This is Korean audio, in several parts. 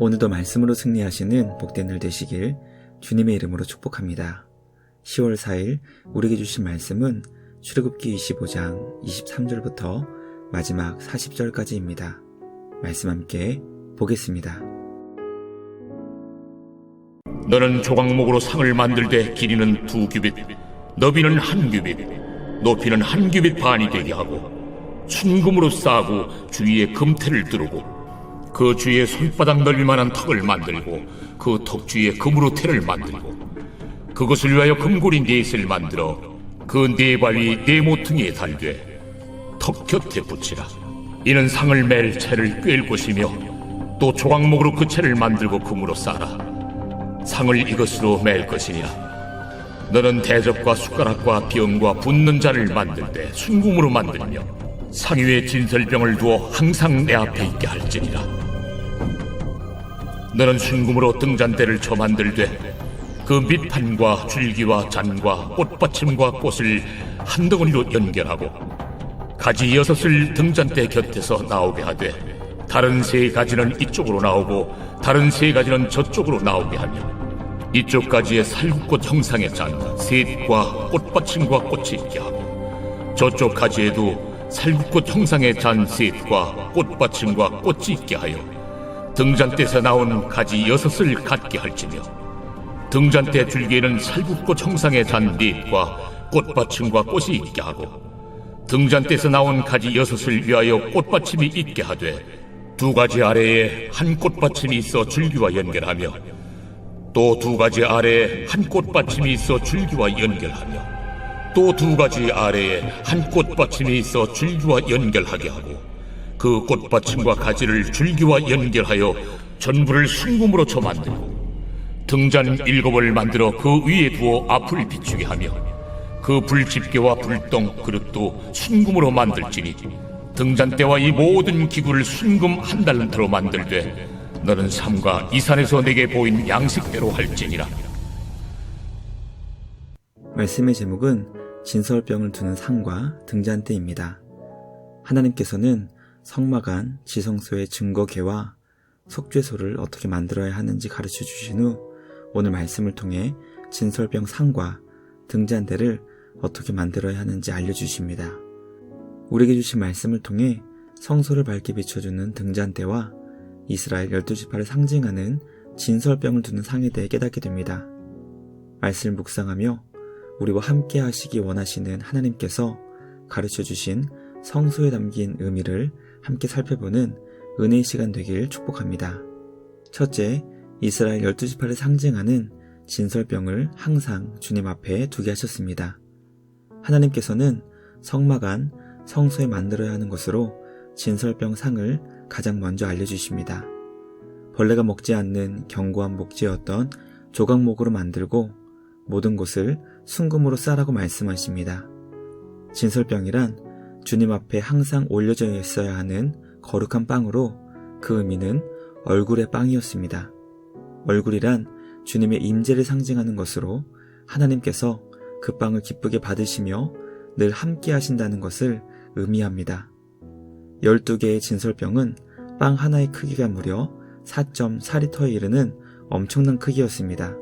오늘도 말씀으로 승리하시는 복된 날 되시길 주님의 이름으로 축복합니다. 10월 4일 우리에게 주신 말씀은 출애굽기 25장 23절부터 마지막 40절까지입니다. 말씀 함께 보겠습니다. 너는 조각목으로 상을 만들되 길이는 2규빗, 너비는 1규빗, 높이는 1규빗 반이 되게 하고 순금으로 싸고 주위에 금테를 두르고 그 주위에 손바닥 넓이만한 턱을 만들고 그 턱 주위에 금으로 테를 만들고 그것을 위하여 금고리 4셋을 만들어 그 4발 위 4모퉁이에 달되 턱 곁에 붙이라. 이는 상을 맬 채를 꿰을 것이며 또 조각목으로 그 채를 만들고 금으로 싸라. 상을 이것으로 맬 것이니라. 너는 대접과 숟가락과 병과 붓는 잔을 만들 때 순금으로 만들며 상 위에 진설병을 두어 항상 내 앞에 있게 할지니라. 너는 순금으로 등잔대를 쳐 만들되 그 밑판과 줄기와 잔과 꽃받침과 꽃을 한 덩어리로 연결하고 가지 6을 등잔대 곁에서 나오게 하되 다른 3가지는 이쪽으로 나오고 다른 3가지는 저쪽으로 나오게 하며 이쪽 가지에 살구꽃 형상의 잔 셋과 꽃받침과 꽃이 있게 하고 저쪽 가지에도 살구꽃 형상의 잔 셋과 꽃받침과 꽃이 있게 하여 등잔대에서 나온 가지 6을 갖게 할지며 등잔대 줄기에는 살구꽃 형상의 잔 4과 꽃받침과 꽃이 있게 하고 등잔대에서 나온 가지 6을 위하여 꽃받침이 있게 하되 2가지 아래에 한 꽃받침이 있어 줄기와 연결하며 또 2가지 아래에 한 꽃받침이 있어 줄기와 연결하며 또 2가지 아래에 한 꽃받침이 있어 줄기와 연결하게 하고 그 꽃받침과 가지를 줄기와 연결하여 전부를 순금으로 쳐 만들고 등잔 7을 만들어 그 위에 두어 앞을 비추게 하며 그 불집게와 불똥 그릇도 순금으로 만들지니 등잔대와 이 모든 기구를 순금 1달란트로 만들되 너는 삼가 이 산에서 내게 보인 양식대로 할지니라. 말씀의 제목은 진설병을 두는 상과 등잔대입니다. 하나님께서는 성막 안 지성소의 증거궤와 속죄소를 어떻게 만들어야 하는지 가르쳐 주신 후 오늘 말씀을 통해 진설병 상과 등잔대를 어떻게 만들어야 하는지 알려주십니다. 우리에게 주신 말씀을 통해 성소를 밝게 비춰주는 등잔대와 이스라엘 12지파를 상징하는 진설병을 두는 상에 대해 깨닫게 됩니다. 말씀을 묵상하며 우리와 함께 하시기 원하시는 하나님께서 가르쳐 주신 성소에 담긴 의미를 함께 살펴보는 은혜의 시간 되길 축복합니다. 첫째, 이스라엘 12지파를 상징하는 진설병을 항상 주님 앞에 두게 하셨습니다. 하나님께서는 성막 안 성소에 만들어야 하는 것으로 진설병 상을 가장 먼저 알려주십니다. 벌레가 먹지 않는 견고한 목재였던 조각목으로 만들고 모든 곳을 순금으로 싸라고 말씀하십니다. 진설병이란 주님 앞에 항상 올려져 있어야 하는 거룩한 빵으로 그 의미는 얼굴의 빵이었습니다. 얼굴이란 주님의 임재를 상징하는 것으로 하나님께서 그 빵을 기쁘게 받으시며 늘 함께 하신다는 것을 의미합니다. 12개의 진설병은 빵 하나의 크기가 무려 4.4리터에 이르는 엄청난 크기였습니다.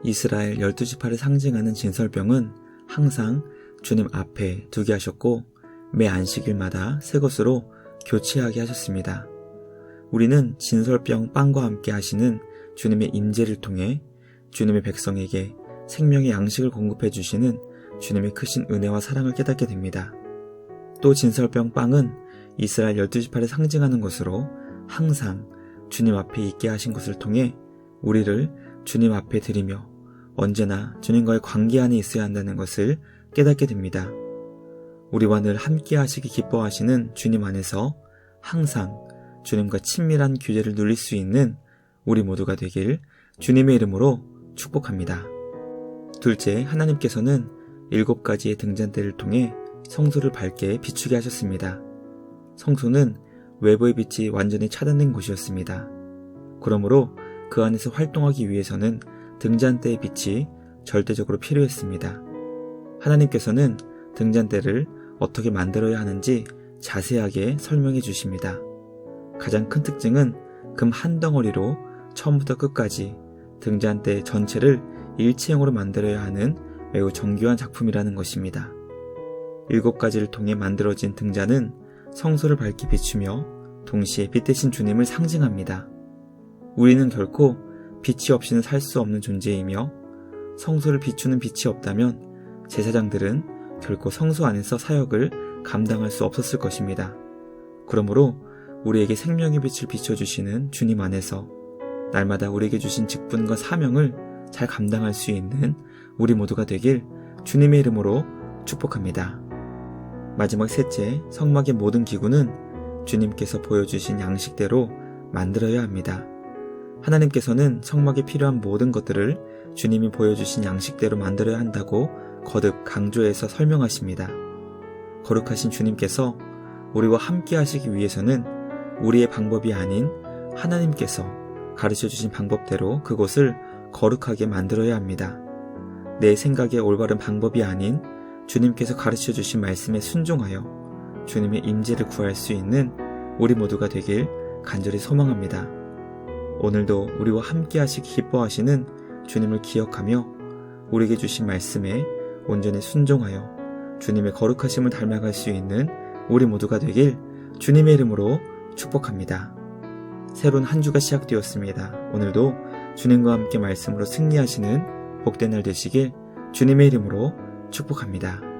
이스라엘 12지파를 상징하는 진설병은 항상 주님 앞에 두게 하셨고 매 안식일마다 새 것으로 교체하게 하셨습니다. 우리는 진설병 빵과 함께 하시는 주님의 임재를 통해 주님의 백성에게 생명의 양식을 공급해 주시는 주님의 크신 은혜와 사랑을 깨닫게 됩니다. 또 진설병 빵은 이스라엘 12지파를 상징하는 것으로 항상 주님 앞에 있게 하신 것을 통해 우리를 주님 앞에 드리며 언제나 주님과의 관계 안에 있어야 한다는 것을 깨닫게 됩니다. 우리와 늘 함께 하시기 기뻐하시는 주님 안에서 항상 주님과 친밀한 교제를 누릴 수 있는 우리 모두가 되길 주님의 이름으로 축복합니다. 둘째, 하나님께서는 7가지의 등잔대를 통해 성소를 밝게 비추게 하셨습니다. 성소는 외부의 빛이 완전히 차단된 곳이었습니다. 그러므로 그 안에서 활동하기 위해서는 등잔대의 빛이 절대적으로 필요했습니다. 하나님께서는 등잔대를 어떻게 만들어야 하는지 자세하게 설명해 주십니다. 가장 큰 특징은 금 한 덩어리로 처음부터 끝까지 등잔대 전체를 일체형으로 만들어야 하는 매우 정교한 작품이라는 것입니다. 7가지를 통해 만들어진 등잔은 성소를 밝게 비추며 동시에 빛 대신 주님을 상징합니다. 우리는 결코 빛이 없이는 살 수 없는 존재이며 성소를 비추는 빛이 없다면 제사장들은 결코 성소 안에서 사역을 감당할 수 없었을 것입니다. 그러므로 우리에게 생명의 빛을 비춰주시는 주님 안에서 날마다 우리에게 주신 직분과 사명을 잘 감당할 수 있는 우리 모두가 되길 주님의 이름으로 축복합니다. 마지막 셋째, 성막의 모든 기구는 주님께서 보여주신 양식대로 만들어야 합니다. 하나님께서는 성막에 필요한 모든 것들을 주님이 보여주신 양식대로 만들어야 한다고 거듭 강조해서 설명하십니다. 거룩하신 주님께서 우리와 함께 하시기 위해서는 우리의 방법이 아닌 하나님께서 가르쳐주신 방법대로 그곳을 거룩하게 만들어야 합니다. 내 생각의 올바른 방법이 아닌 주님께서 가르쳐주신 말씀에 순종하여 주님의 임재를 구할 수 있는 우리 모두가 되길 간절히 소망합니다. 오늘도 우리와 함께 하시기 기뻐하시는 주님을 기억하며 우리에게 주신 말씀에 온전히 순종하여 주님의 거룩하심을 닮아갈 수 있는 우리 모두가 되길 주님의 이름으로 축복합니다. 새로운 한 주가 시작되었습니다. 오늘도 주님과 함께 말씀으로 승리하시는 복된 날 되시길 주님의 이름으로 축복합니다.